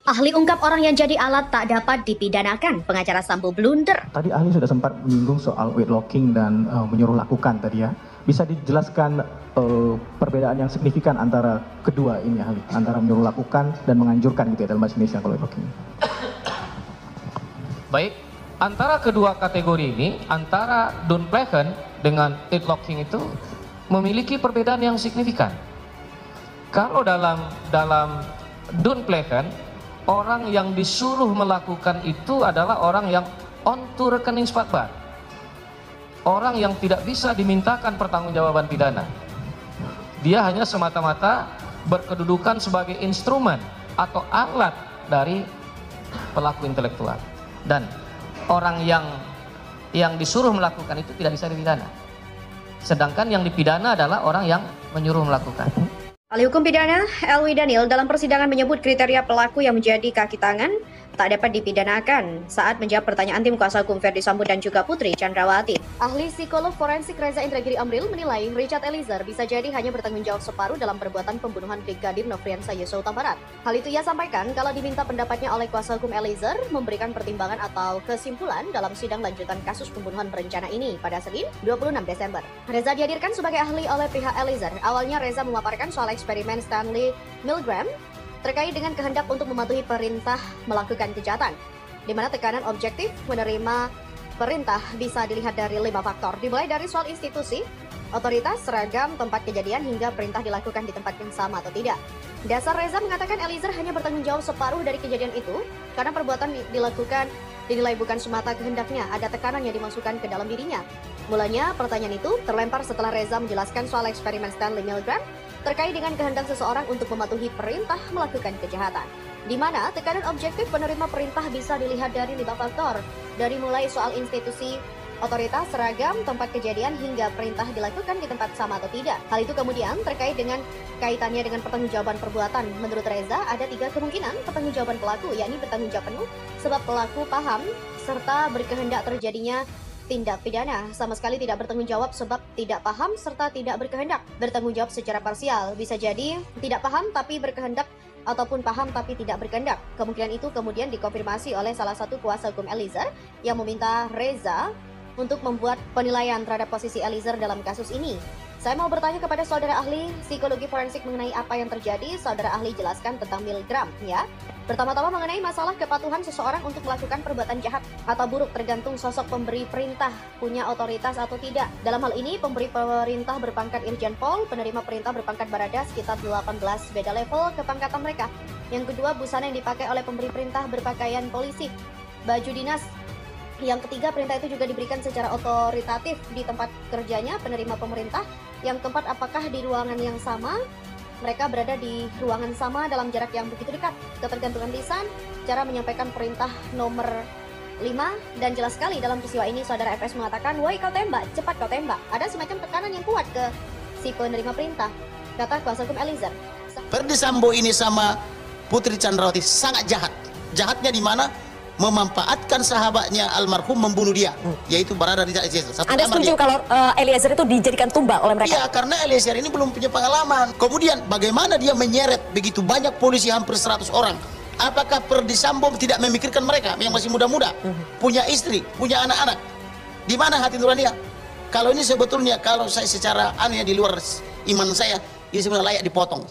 Ahli ungkap orang yang jadi alat tak dapat dipidanakan. Pengacara Sambo blunder. Tadi ahli sudah sempat menyinggung soal weight locking dan menyuruh lakukan tadi ya. Bisa dijelaskan perbedaan yang signifikan antara kedua ini ahli, antara menyuruh lakukan dan menganjurkan gitu ya dalam bahasa Indonesia kalau weight locking. Baik, antara kedua kategori ini, antara downplaykan dengan weight locking itu memiliki perbedaan yang signifikan. Kalau dalam downplaykan, orang yang disuruh melakukan itu adalah orang yang onto rekening Spatbar. Orang yang tidak bisa dimintakan pertanggungjawaban pidana. Dia hanya semata-mata berkedudukan sebagai instrumen atau alat dari pelaku intelektual. Dan orang yang disuruh melakukan itu tidak bisa dipidana. Sedangkan yang dipidana adalah orang yang menyuruh melakukan. Ahli hukum pidana Elwi Daniel dalam persidangan menyebut kriteria pelaku yang menjadi kaki tangan tak dapat dipidanakan saat menjawab pertanyaan tim kuasa hukum Ferdy Sambo dan juga Putri Chandrawati. Ahli psikolog forensik Reza Indragiri Amril menilai Richard Eliezer bisa jadi hanya bertanggung jawab separuh dalam perbuatan pembunuhan Brigadir Nofriansah Yosua Huta Barat. Hal itu ia sampaikan kalau diminta pendapatnya oleh kuasa hukum Eliezer memberikan pertimbangan atau kesimpulan dalam sidang lanjutan kasus pembunuhan berencana ini pada Senin 26 Desember. Reza dihadirkan sebagai ahli oleh pihak Eliezer. Awalnya Reza memaparkan soal eksperimen Stanley Milgram terkait dengan kehendak untuk mematuhi perintah melakukan kejahatan, di mana tekanan objektif menerima perintah bisa dilihat dari 5 faktor, dimulai dari soal institusi, otoritas, seragam, tempat kejadian, hingga perintah dilakukan di tempat yang sama atau tidak. Dasar Reza mengatakan Eliezer hanya bertanggung jawab separuh dari kejadian itu karena perbuatan dilakukan dinilai bukan semata kehendaknya, ada tekanan yang dimasukkan ke dalam dirinya. Mulanya pertanyaan itu terlempar setelah Reza menjelaskan soal eksperimen Stanley Milgram terkait dengan kehendak seseorang untuk mematuhi perintah melakukan kejahatan, di mana tekanan objektif penerima perintah bisa dilihat dari 5 faktor, dari mulai soal institusi, otoritas, seragam, tempat kejadian, hingga perintah dilakukan di tempat sama atau tidak. Hal itu kemudian terkait dengan kaitannya dengan pertanggungjawaban perbuatan. Menurut Reza, ada 3 kemungkinan pertanggungjawaban pelaku, yakni bertanggung jawab penuh sebab pelaku paham serta berkehendak terjadinya tindak pidana, sama sekali tidak bertanggung jawab sebab tidak paham serta tidak berkehendak. Bertanggung jawab secara parsial, bisa jadi tidak paham tapi berkehendak ataupun paham tapi tidak berkehendak. Kemungkinan itu kemudian dikonfirmasi oleh salah satu kuasa hukum Eliezer yang meminta Reza untuk membuat penilaian terhadap posisi Eliezer dalam kasus ini. Saya mau bertanya kepada saudara ahli psikologi forensik mengenai apa yang terjadi. Saudara ahli jelaskan tentang miligram ya. Pertama-tama mengenai masalah kepatuhan seseorang untuk melakukan perbuatan jahat atau buruk tergantung sosok pemberi perintah punya otoritas atau tidak. Dalam hal ini pemberi perintah berpangkat Irjen Pol, penerima perintah berpangkat Barada, sekitar 18 beda level kepangkatan mereka. Yang kedua, busana yang dipakai oleh pemberi perintah berpakaian polisi, baju dinas. Yang ketiga, perintah itu juga diberikan secara otoritatif di tempat kerjanya penerima pemerintah. Yang keempat, apakah di ruangan yang sama? Mereka berada di ruangan sama dalam jarak yang begitu dekat. Ketergantungan lisan, cara menyampaikan perintah nomor 5, dan jelas sekali dalam peristiwa ini saudara FS mengatakan, "Woi kau tembak, cepat kau tembak." Ada semacam tekanan yang kuat ke si penerima perintah, kata kuasa hukum Eliezer. Ferdy Sambo ini sama Putri Chandrawati sangat jahat. Jahatnya di mana? Memanfaatkan sahabatnya almarhum membunuh dia, yaitu Barada Richard Eliezer. Anda setuju kalau Eliezer itu dijadikan tumbal oleh mereka? Iya, karena Eliezer ini belum punya pengalaman. Kemudian bagaimana dia menyeret begitu banyak polisi, hampir 100 orang? Apakah Ferdy Sambo tidak memikirkan mereka yang masih muda-muda, punya istri, punya anak-anak? Di mana hati nurani dia? Kalau ini sebetulnya, kalau saya secara aneh di luar iman saya, ini sebenarnya layak dipotong.